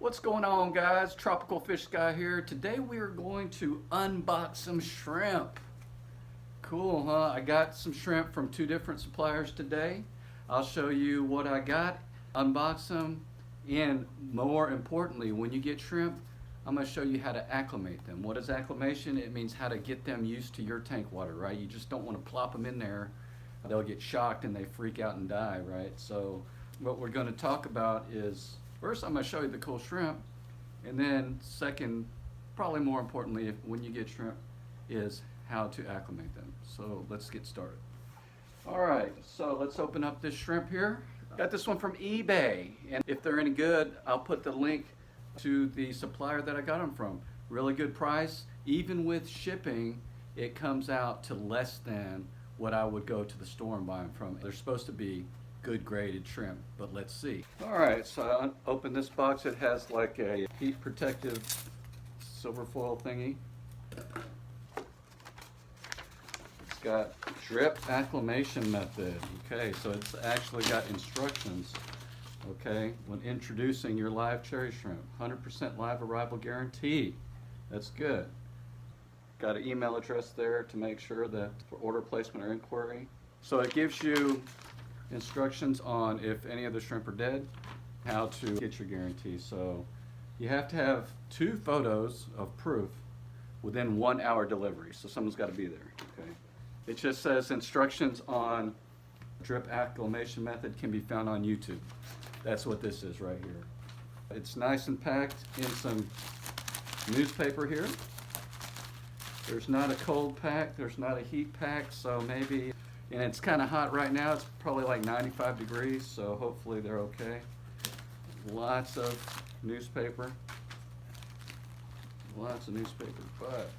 What's going on, guys? Tropical Fish Guy here. Today we are going to unbox some shrimp. Cool, huh? I got some shrimp from two different suppliers today. I'll show you what I got, unbox them, and more importantly, when you get shrimp, I'm going to show you how to acclimate them. What is acclimation? It means how to get them used to your tank water, right? You just don't want to plop them in there. They'll get shocked and they freak out and die, right? So what we're going to talk about is, first I'm going to show you the cool shrimp, and then second, probably more importantly, when you get shrimp, is how to acclimate them. So let's get started. All right, so let's open up this shrimp here. Got this one from eBay, and if they're any good, I'll put the link to the supplier that I got them from. Really good price. Even with shipping, it comes out to less than what I would go to the store and buy them from. They're supposed to be good graded shrimp, but let's see. All right, so I opened this box. It has like a heat protective silver foil thingy. It's got drip acclimation method. Okay, so it's actually got instructions. Okay, when introducing your live cherry shrimp, 100% live arrival guarantee. That's good. Got an email address there to make sure that for order placement or inquiry. So it gives you instructions on if any of the shrimp are dead, how to get your guarantee. So you have to have 2 photos of proof within 1 hour delivery. So someone's got to be there. Okay. It just says instructions on drip acclimation method can be found on YouTube. That's what this is right here. It's nice and packed in some newspaper here. There's not a cold pack, there's not a heat pack, so maybe, and it's kind of hot right now, it's probably like 95 degrees, so hopefully they're okay. Lots of newspaper. Lots of newspaper, but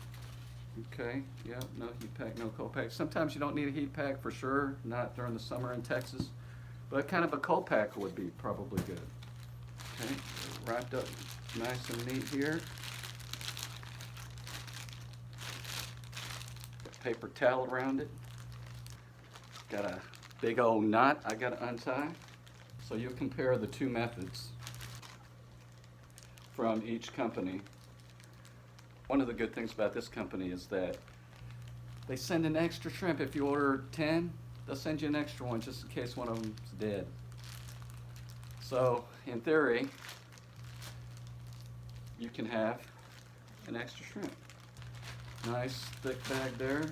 okay, yeah, no heat pack, no cold pack. Sometimes you don't need a heat pack for sure, not during the summer in Texas, but kind of a cold pack would be probably good. Okay, wrapped up nice and neat here. Paper towel around it. Got a big old knot I got to untie. So you'll compare the 2 methods from each company. One of the good things about this company is that they send an extra shrimp. If you order 10, they'll send you an extra one just in case one of them's dead. So in theory, you can have an extra shrimp. Nice thick bag there.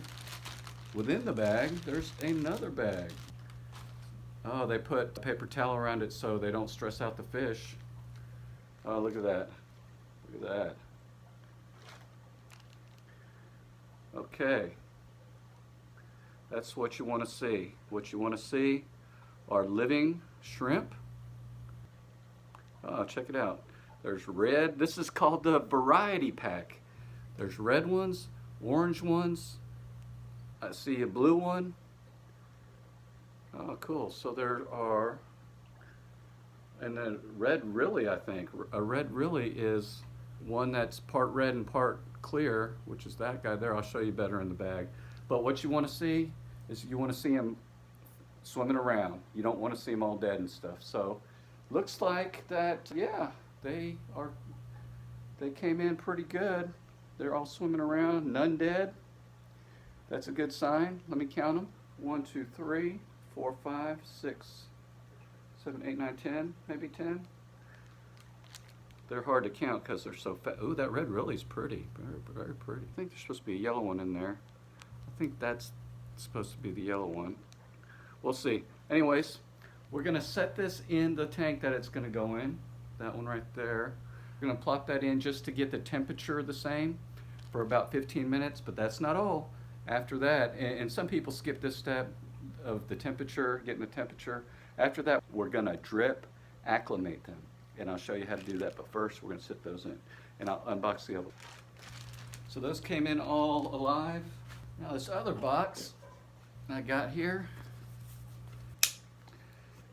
Within the bag, there's another bag. Oh, they put a paper towel around it so they don't stress out the fish. Oh, look at that. Look at that. Okay. That's what you want to see. What you want to see are living shrimp. Oh, check it out. There's red. This is called the variety pack. There's red ones, orange ones. I see a blue one. Oh, cool. So there are, and then red really, I think. A red really is one that's part red and part clear, which is that guy there. I'll show you better in the bag. But what you want to see is you want to see them swimming around. You don't want to see them all dead and stuff. So looks like that, yeah, they came in pretty good. They're all swimming around, none dead. That's a good sign. Let me count them. 1, 2, 3, 4, 5, 6, 7, 8, 9, 10, maybe 10. They're hard to count because they're so fat. Ooh, that red really is pretty, very, very pretty. I think there's supposed to be a yellow one in there. I think that's supposed to be the yellow one. We'll see. Anyways, we're gonna set this in the tank that it's gonna go in. That one right there. We're gonna plop that in just to get the temperature the same for about 15 minutes, but that's not all. After that, and some people skip this step of the temperature, getting the temperature. After that, we're gonna drip acclimate them. And I'll show you how to do that, but first we're gonna sit those in. And I'll unbox the other. So those came in all alive. Now this other box I got here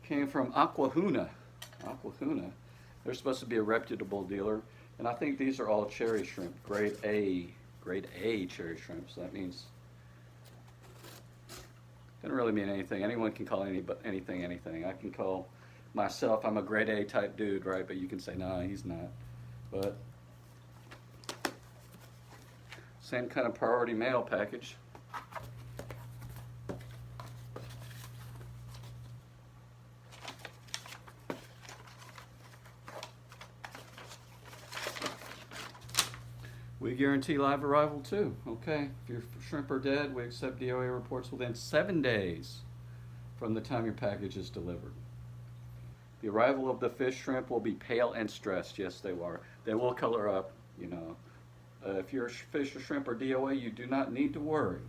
came from Aqua Huna. Aqua Huna. They're supposed to be a reputable dealer, and I think these are all cherry shrimp, grade A cherry shrimp. So that means doesn't really mean anything. Anyone can call anything anything. I can call myself, I'm a grade A type dude, right? But you can say, no, he's not. But same kind of priority mail package. We guarantee live arrival too, okay? If your shrimp are dead, we accept DOA reports within 7 days from the time your package is delivered. The arrival of the fish shrimp will be pale and stressed. Yes, they are. They will color up, you know. If your fish or shrimp are DOA, you do not need to worry.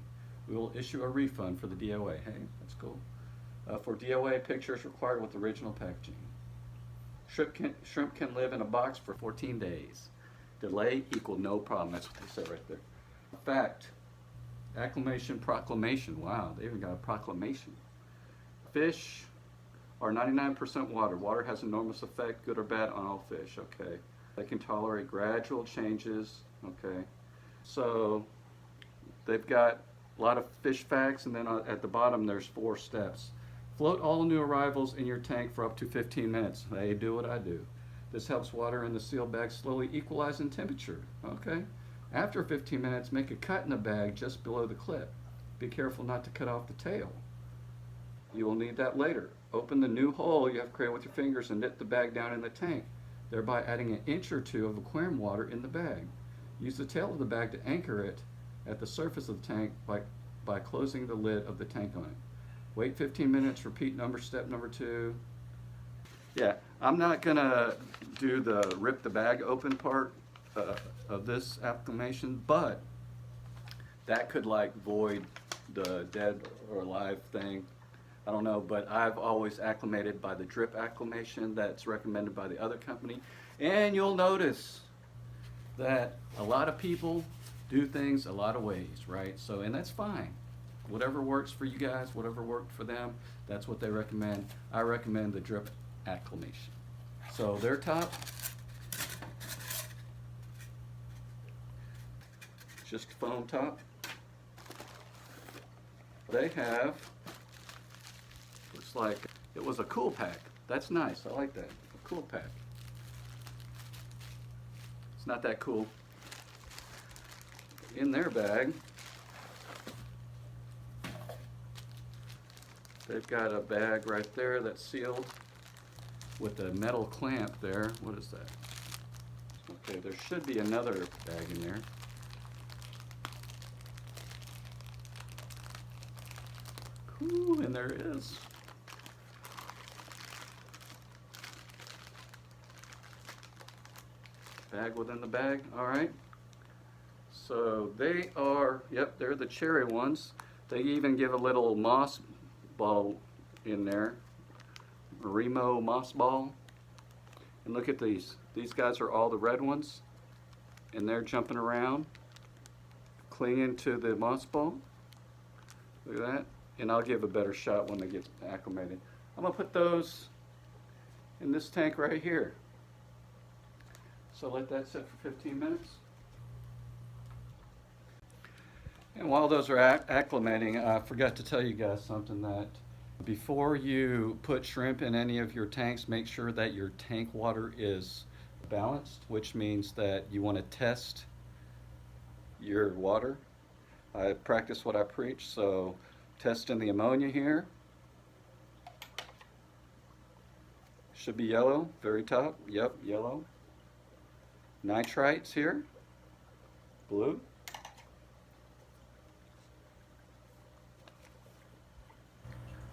We will issue a refund for the DOA. Hey, that's cool. For DOA, pictures required with original packaging. Shrimp can live in a box for 14 days. Delay equal no problem. That's what they said right there. Fact, acclimation proclamation. Wow, they even got a proclamation. Fish are 99% water. Water has enormous effect, good or bad, on all fish. Okay. They can tolerate gradual changes. Okay. So they've got a lot of fish facts, and then at the bottom there's 4 steps. Float all new arrivals in your tank for up to 15 minutes. Hey, do what I do. This helps water in the sealed bag slowly equalize in temperature. Okay. After 15 minutes, make a cut in the bag just below the clip. Be careful not to cut off the tail. You will need that later. Open the new hole you have created with your fingers and dip the bag down in the tank, thereby adding an inch or 2 of aquarium water in the bag. Use the tail of the bag to anchor it at the surface of the tank by closing the lid of the tank on it. Wait 15 minutes, repeat step number 2. Yeah, I'm not gonna do the rip the bag open part of this acclimation, but that could like void the dead or alive thing. I don't know, but I've always acclimated by the drip acclimation that's recommended by the other company. And you'll notice that a lot of people do things a lot of ways, right? So, and that's fine. Whatever works for you guys, whatever worked for them, that's what they recommend. I recommend the drip acclimation. So their top, just foam top. They have, looks like it was a cool pack. That's nice, I like that, a cool pack. It's not that cool. In their bag, they've got a bag right there that's sealed with a metal clamp there. What is that? Okay, there should be another bag in there. Ooh, and there is. Bag within the bag, all right. So they are, yep, they're the cherry ones. They even give a little moss ball in there. Remo moss ball. And look at these. These guys are all the red ones. And they're jumping around, clinging to the moss ball. Look at that. And I'll give a better shot when they get acclimated. I'm going to put those in this tank right here. So let that sit for 15 minutes. And while those are acclimating, I forgot to tell you guys something, that before you put shrimp in any of your tanks, make sure that your tank water is balanced, which means that you want to test your water. I practice what I preach, so testing the ammonia here. Should be yellow, very top, yep, yellow. Nitrites here, blue.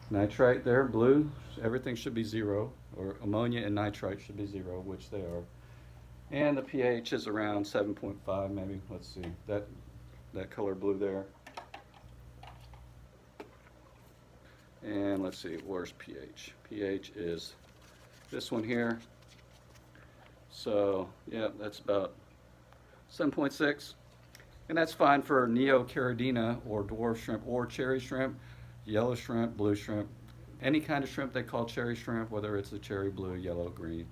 Nitrite there, blue. Everything should be 0, or ammonia and nitrite should be 0, which they are. And the pH is around 7.5 maybe. Let's see, that color blue there. And let's see, where's pH? pH is this one here. So yeah, that's about 7.6. And that's fine for Neocaridina or dwarf shrimp or cherry shrimp, yellow shrimp, blue shrimp, any kind of shrimp they call cherry shrimp, whether it's a cherry, blue, yellow, green,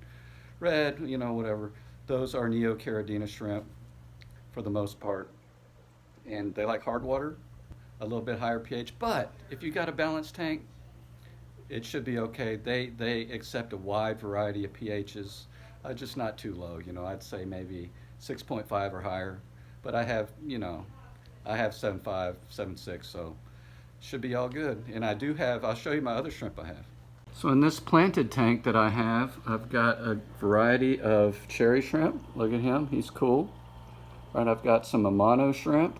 red, you know, whatever. Those are Neocaridina shrimp for the most part. And they like hard water, a little bit higher pH. But if you got a balanced tank, it should be okay. They accept a wide variety of pHs, just not too low. You know, I'd say maybe 6.5 or higher. But I have, you know, I have 7.5, 7.6, so should be all good. And I do have, I'll show you my other shrimp I have. So in this planted tank that I have, I've got a variety of cherry shrimp. Look at him, he's cool. Right, I've got some Amano shrimp,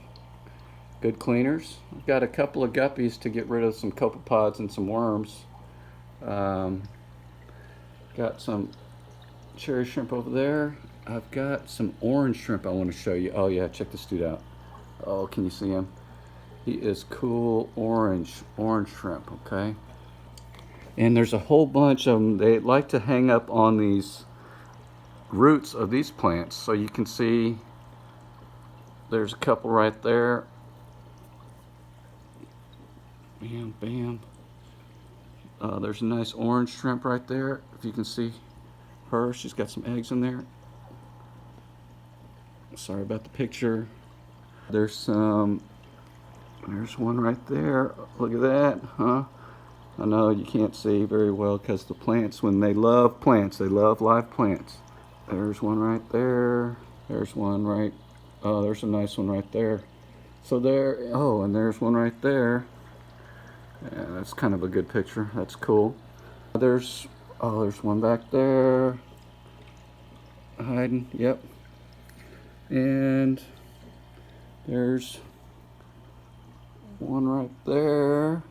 good cleaners. I've got a couple of guppies to get rid of some copepods and some worms. Got some cherry shrimp over there. I've got some orange shrimp I want to show you. Oh yeah, check this dude out. Oh, can you see him? He is cool orange shrimp, okay? And there's a whole bunch of them. They like to hang up on these roots of these plants. So you can see there's a couple right there. Bam, bam. There's a nice orange shrimp right there. If you can see her, she's got some eggs in there. Sorry about the picture. There's one right there. Look at that, huh? I know you can't see very well because the plants, when they love plants, they love live plants. There's one right there. There's one right, oh, there's a nice one right there. So there, oh, and there's one right there. Yeah, that's kind of a good picture. That's cool. There's one back there. Hiding, yep. And there's one right there.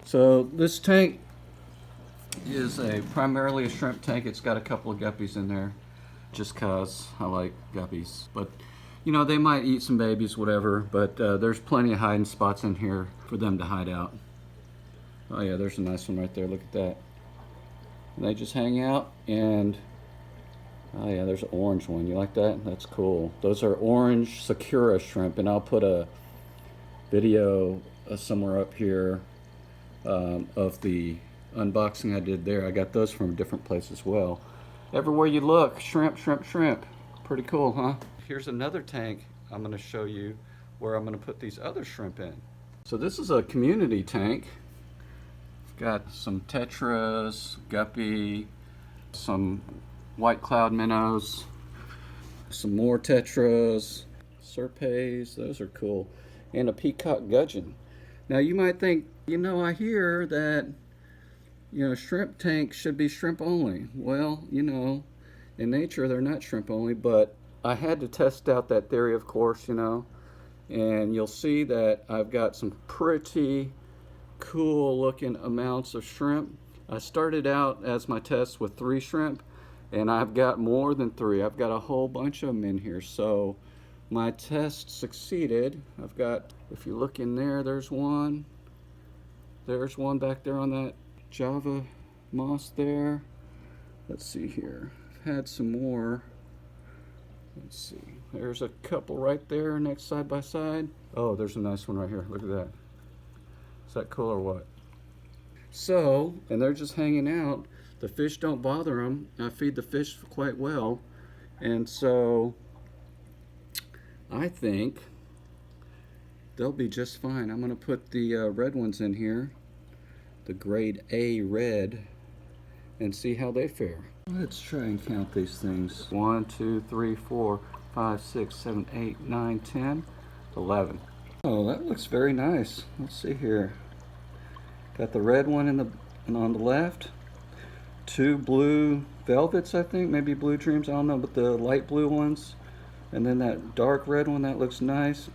So this tank is primarily a shrimp tank. It's got a couple of guppies in there just cause I like guppies. But you know, they might eat some babies, whatever, but there's plenty of hiding spots in here for them to hide out. Oh yeah, there's a nice one right there. Look at that. And they just hang out. And oh yeah, there's an orange one. You like that? That's cool. Those are orange Sakura shrimp, and I'll put a video somewhere up here of the unboxing I did there. I got those from a different place as well. Everywhere you look, shrimp, shrimp, shrimp. Pretty cool, huh? Here's another tank I'm going to show you where I'm going to put these other shrimp in. So this is a community tank. I've got some tetras, guppy, some white cloud minnows, some more tetras, serpes, those are cool, and a peacock gudgeon. Now you might think, you know, I hear that, you know, shrimp tanks should be shrimp only. Well, you know, in nature they're not shrimp only, but I had to test out that theory, of course, you know, and you'll see that I've got some pretty cool looking amounts of shrimp. I started out as my test with 3 shrimp, and I've got more than 3. I've got a whole bunch of them in here, so my test succeeded. I've got, if you look in there, there's one back there on that Java moss there. Let's see here, I've had some more. Let's see, there's a couple right there next side by side. Oh, there's a nice one right here. Look at that. Is that cool or what? So, and they're just hanging out. The fish don't bother them. I feed the fish quite well. And so I think they'll be just fine. I'm going to put the red ones in here, the grade A red, and see how they fare. Let's try and count these things. 1, 2, 3, 4, 5, 6, 7, 8, 9, 10, 11. Oh, that looks very nice. Let's see here. Got the red one on the left. 2 blue velvets, I think, maybe blue dreams, I don't know, but the light blue ones. And then that dark red one, that looks nice.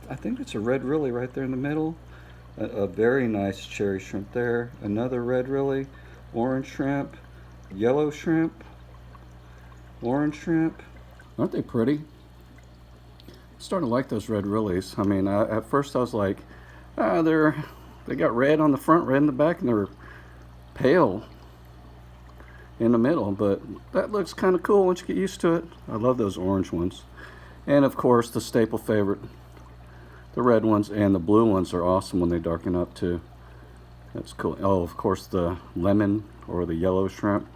I think it's a red really right there in the middle. A very nice cherry shrimp there. Another red really. Orange shrimp. Yellow shrimp. Orange shrimp. Aren't they pretty? I'm starting to like those red willies. I mean, at first I was like, they got red on the front, red in the back, and they're pale in the middle, but that looks kind of cool once you get used to it. I love those orange ones. And of course, the staple favorite, the red ones, and the blue ones are awesome when they darken up too. That's cool. Oh, of course, the lemon or the yellow shrimp.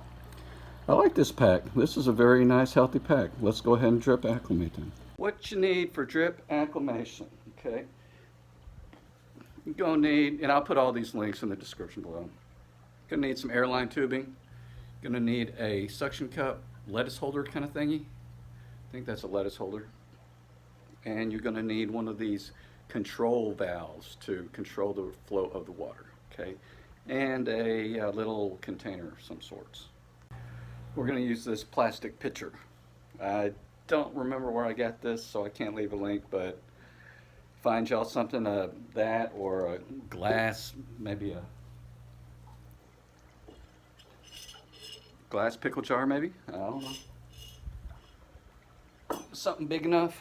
I like this pack. This is a very nice, healthy pack. Let's go ahead and drip acclimate them. What you need for drip acclimation, okay? You're gonna need, and I'll put all these links in the description below. Gonna need some airline tubing. Gonna need a suction cup, lettuce holder kind of thingy. I think that's a lettuce holder. And you're gonna need one of these control valves to control the flow of the water, okay? And a little container of some sorts. We're gonna use this plastic pitcher. I don't remember where I got this, so I can't leave a link, but find y'all something, that or a glass, maybe a glass pickle jar maybe, I don't know. Something big enough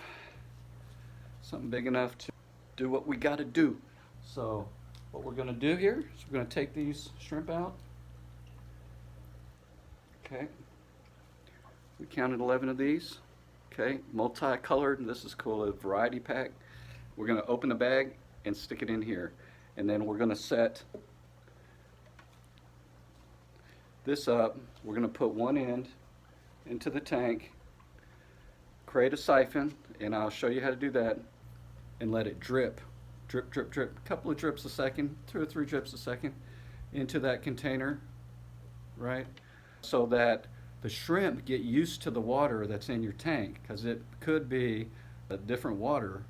to do what we gotta do. So what we're gonna do here is we're gonna take these shrimp out. Okay, we counted 11 of these. Okay, multicolored, and this is cool, a variety pack. We're gonna open the bag and stick it in here. And then we're gonna set this up. We're gonna put one end into the tank, create a siphon, and I'll show you how to do that, and let it drip, drip, drip, drip, a couple of drips a second, 2 or 3 drips a second into that container, right? So that the shrimp get used to the water that's in your tank, because it could be a different water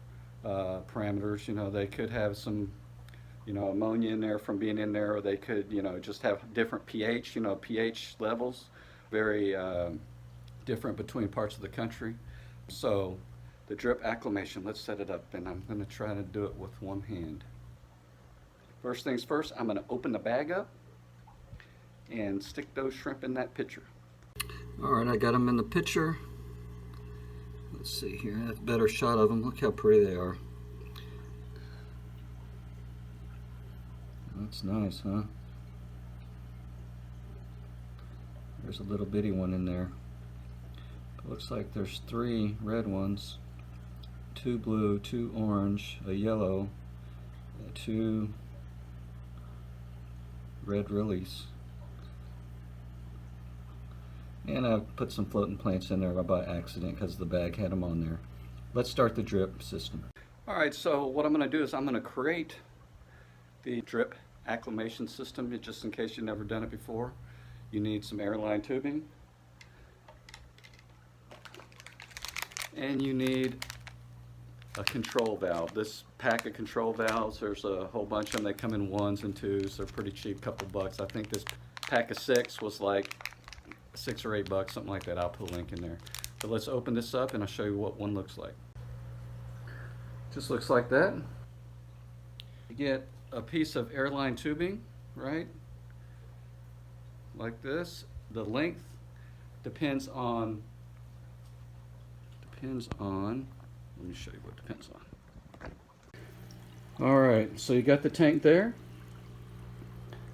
parameters. You know, they could have some, you know, ammonia in there from being in there, or they could, you know, just have different pH, you know, pH levels, very different between parts of the country. So the drip acclimation, let's set it up, and I'm going to try to do it with one hand. First things first, I'm going to open the bag up and stick those shrimp in that pitcher. Alright, I got them in the pitcher. Let's see here, I have a better shot of them. Look how pretty they are. That's nice, huh? There's a little bitty one in there. It looks like there's 3 red ones, 2 blue, 2 orange, a yellow, 2 red lilies. And I put some floating plants in there by accident because the bag had them on there. Let's start the drip system. Alright, so what I'm going to do is I'm going to create the drip acclimation system, just in case you've never done it before. You need some airline tubing, and you need a control valve. This pack of control valves, there's a whole bunch of them. They come in 1s and 2s. They're pretty cheap, couple bucks. I think this pack of 6 was like $6 or $8, something like that. I'll put a link in there. But let's open this up and I'll show you what one looks like. Just looks like that. You get a piece of airline tubing, right? Like this. The length depends on, let me show you what it depends on. Alright, so you got the tank there.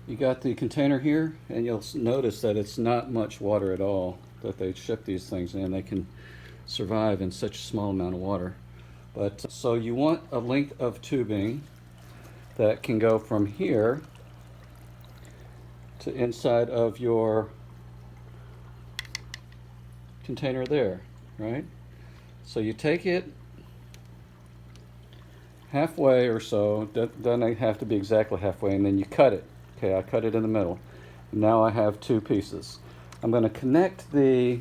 You got the container here, and you'll notice that it's not much water at all that they ship these things in. They can survive in such a small amount of water. But so you want a length of tubing that can go from here to inside of your container there, right? So you take it halfway or so, doesn't have to be exactly halfway, and then you cut it. Okay, I cut it in the middle. Now I have 2 pieces. I'm going to connect the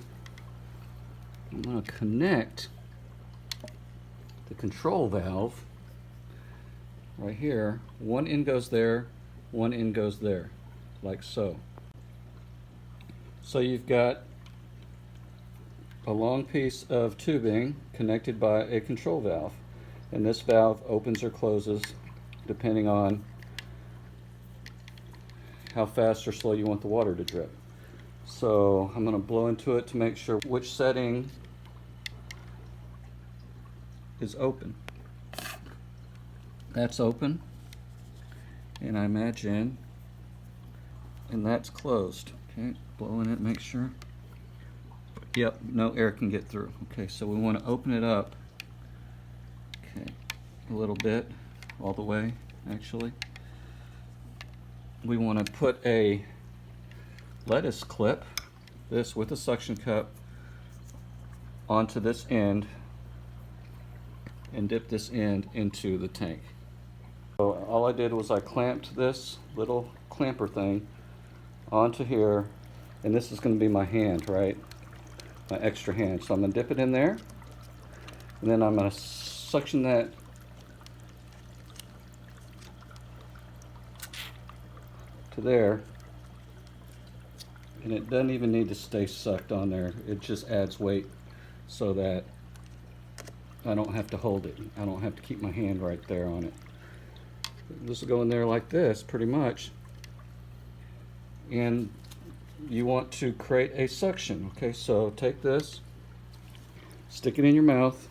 control valve right here. One end goes there, one end goes there, like so. So you've got a long piece of tubing connected by a control valve, and this valve opens or closes depending on how fast or slow you want the water to drip. So I'm going to blow into it to make sure which setting is open. That's open, and I imagine, and that's closed. Okay, blow in it, make sure. Yep, no air can get through. Okay, so we want to open it up, okay, a little bit, all the way actually. We want to put a lettuce clip, this with a suction cup, onto this end and dip this end into the tank. So all I did was I clamped this little clamper thing onto here, and this is going to be my hand, right? My extra hand. So I'm going to dip it in there, and then I'm going to suction that to there, and it doesn't even need to stay sucked on there. It just adds weight so that I don't have to hold it. I don't have to keep my hand right there on it. This will go in there like this, pretty much. And you want to create a suction. Okay, so take this, stick it in your mouth.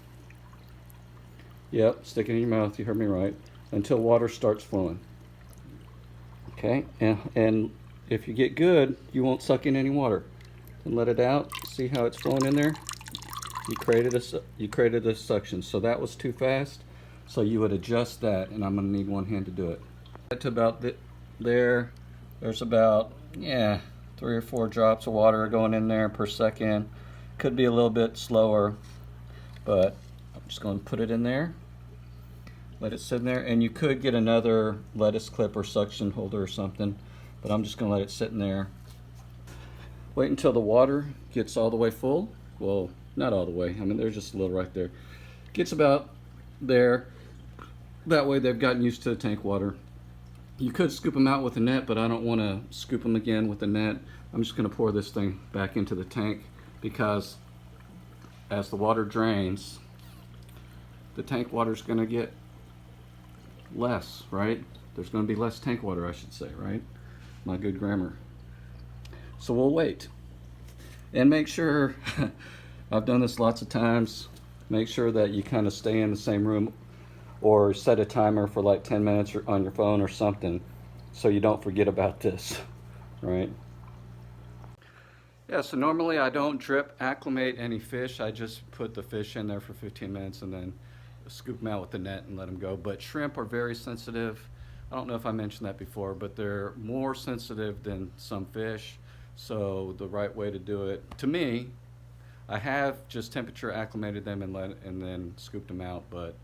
Yep, stick it in your mouth, you heard me right, until water starts flowing. Okay, and if you get good, you won't suck in any water. And let it out, see how it's flowing in there? You created a suction. So that was too fast, so you would adjust that, and I'm going to need one hand to do it. Get to about there. There's about 3 or 4 drops of water going in there per second. Could be a little bit slower, but I'm just going to put it in there, let it sit in there, and you could get another lettuce clip or suction holder or something, but I'm just going to let it sit in there. Wait until the water gets all the way full. Well, not all the way. I mean, there's just a little right there. Gets about there. That way they've gotten used to the tank water. You could scoop them out with a net, but I don't want to scoop them again with a net. I'm just going to pour this thing back into the tank, because as the water drains, the tank water is going to get less, right? There's going to be less tank water, I should say, right? My good grammar. So we'll wait. And make sure, I've done this lots of times, make sure that you kind of stay in the same room, or set a timer for like 10 minutes on your phone or something, so you don't forget about this, right? Yeah, so normally I don't drip acclimate any fish. I just put the fish in there for 15 minutes and then scoop them out with the net and let them go. But shrimp are very sensitive. I don't know if I mentioned that before, but they're more sensitive than some fish. So the right way to do it, to me, I have just temperature acclimated them and then scooped them out, but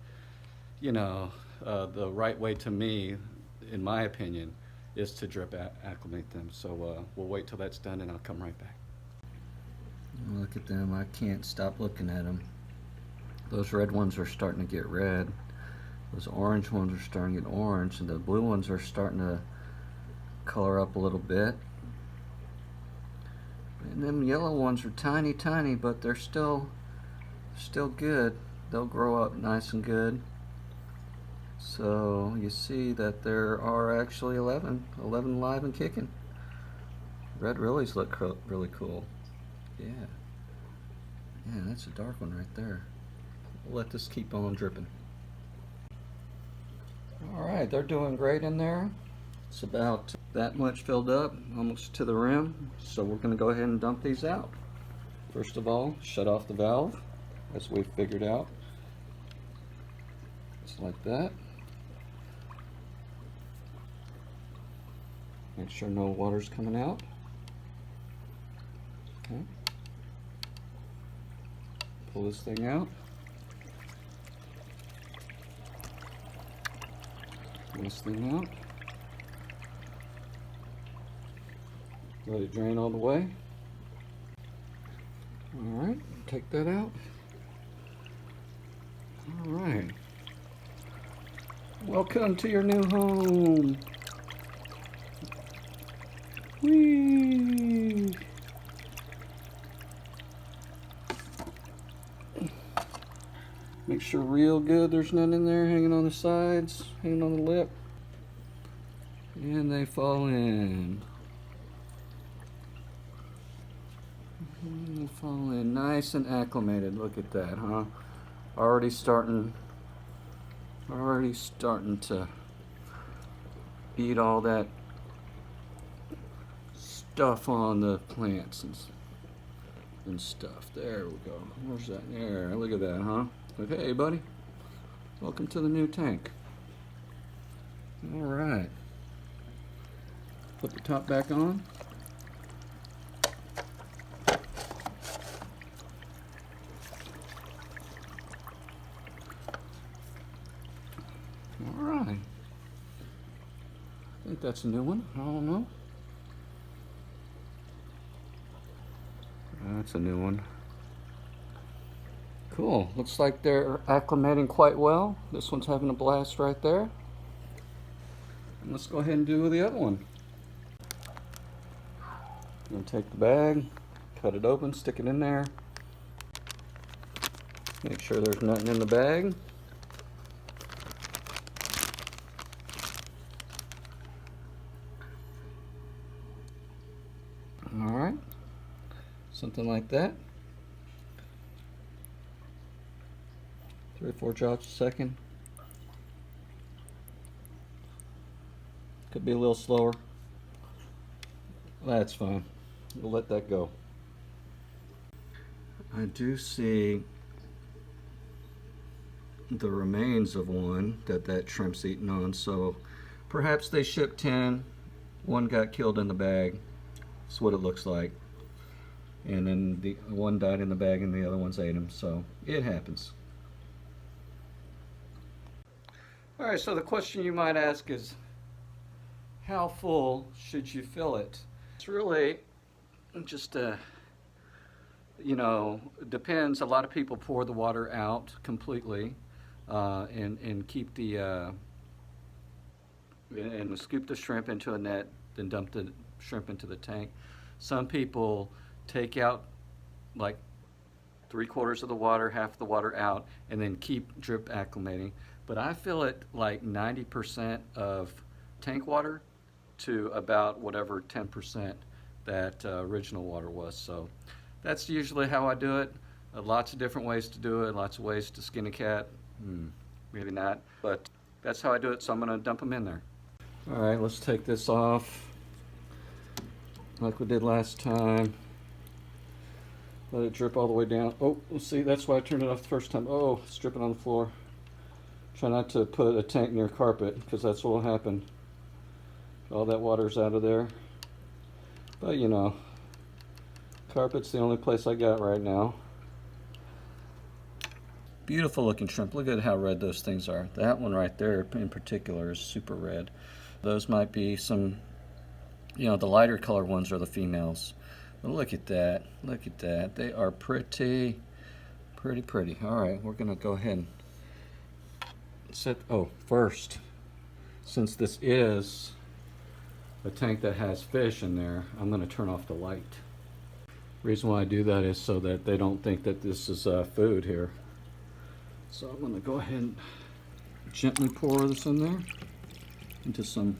you know, the right way to me, in my opinion, is to drip acclimate them. So we'll wait till that's done and I'll come right back. Look at them, I can't stop looking at them. Those red ones are starting to get red. Those orange ones are starting to get orange, and the blue ones are starting to color up a little bit. And them yellow ones are tiny, tiny, but they're still good. They'll grow up nice and good. So you see that there are actually 11 live and kicking. Red Willies look really cool. Yeah, that's a dark one right there. We'll let this keep on dripping. Alright, they're doing great in there. It's about that much filled up, almost to the rim. So we're going to go ahead and dump these out. First of all, shut off the valve, as we figured out. Just like that. Make sure no water's coming out. Okay. Pull this thing out. Pull this thing out. Let it drain all the way. Alright, take that out. Alright. Welcome to your new home. Whee! Make sure real good there's none in there hanging on the sides, hanging on the lip. And they fall in. And they fall in nice and acclimated. Look at that, huh? Already starting to eat all that stuff on the plants and stuff. There we go. Where's that? There, look at that, huh? Like, hey buddy, welcome to the new tank. Alright. Put the top back on. Alright. think that's a new one. I don't know. That's a new one. Cool. Looks like they're acclimating quite well. This one's having a blast right there. And let's go ahead and do the other one. I'm going to take the bag, cut it open, stick it in there. Make sure there's nothing in the bag. Alright, something like that. 3 or 4 drops a second. Could be a little slower. That's fine. We'll let that go. I do see the remains of one that shrimp's eaten on, so perhaps they shipped 10. One got killed in the bag. That's what it looks like. And then the one died in the bag and the other ones ate him, so it happens. Alright, so the question you might ask is, how full should you fill it? It's really just you know, it depends. A lot of people pour the water out completely and keep the and scoop the shrimp into a net, then dump the shrimp into the tank. Some people take out like 3/4 of the water, half the water out, and then keep drip acclimating. But I fill it like 90% of tank water to about whatever 10% that original water was. So that's usually how I do it. Lots of different ways to do it, lots of ways to skin a cat. Maybe not, but that's how I do it, so I'm gonna dump them in there. All right, let's take this off like we did last time. Let it drip all the way down. Oh, see, that's why I turned it off the first time. Oh, it's dripping on the floor. Try not to put a tank near carpet, because that's what will happen. All that water's out of there. But you know, carpet's the only place I got right now. Beautiful looking shrimp. Look at how red those things are. That one right there in particular is super red. Those might be some, you know, the lighter color ones are the females. But look at that. Look at that. They are pretty. All right, we're gonna go ahead and set, oh, first, since this is a tank that has fish in there, I'm gonna turn off the light. Reason why I do that is so that they don't think that this is food here. So I'm gonna go ahead and gently pour this in there into some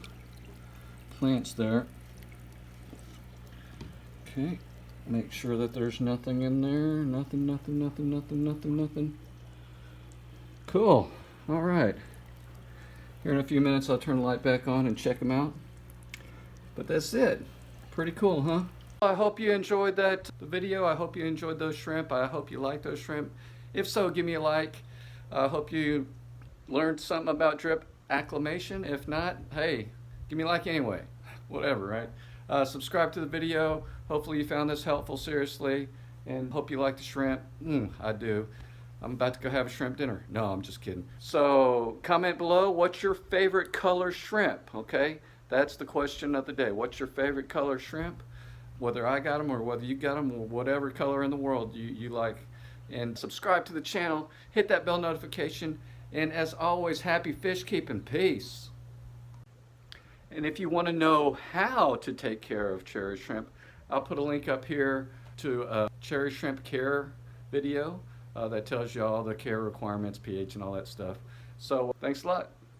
plants there. Okay, make sure that there's nothing in there. Nothing. Cool. All right. Here in a few minutes, I'll turn the light back on and check them out. But that's it. Pretty cool, huh? I hope you enjoyed the video. I hope you enjoyed those shrimp. I hope you like those shrimp. If so, give me a like. I hope you learned something about drip acclimation. If not, hey, give me a like anyway. Whatever, right? Subscribe to the video. Hopefully you found this helpful, seriously. And hope you like the shrimp. I do. I'm about to go have a shrimp dinner. No, I'm just kidding. So comment below, what's your favorite color shrimp? Okay, that's the question of the day. What's your favorite color shrimp? Whether I got them or whether you got them, or whatever color in the world you like. And subscribe to the channel, hit that bell notification, and as always, happy fish keeping. Peace. And if you want to know how to take care of cherry shrimp, I'll put a link up here to a cherry shrimp care video that tells you all the care requirements, pH, and all that stuff. So thanks a lot.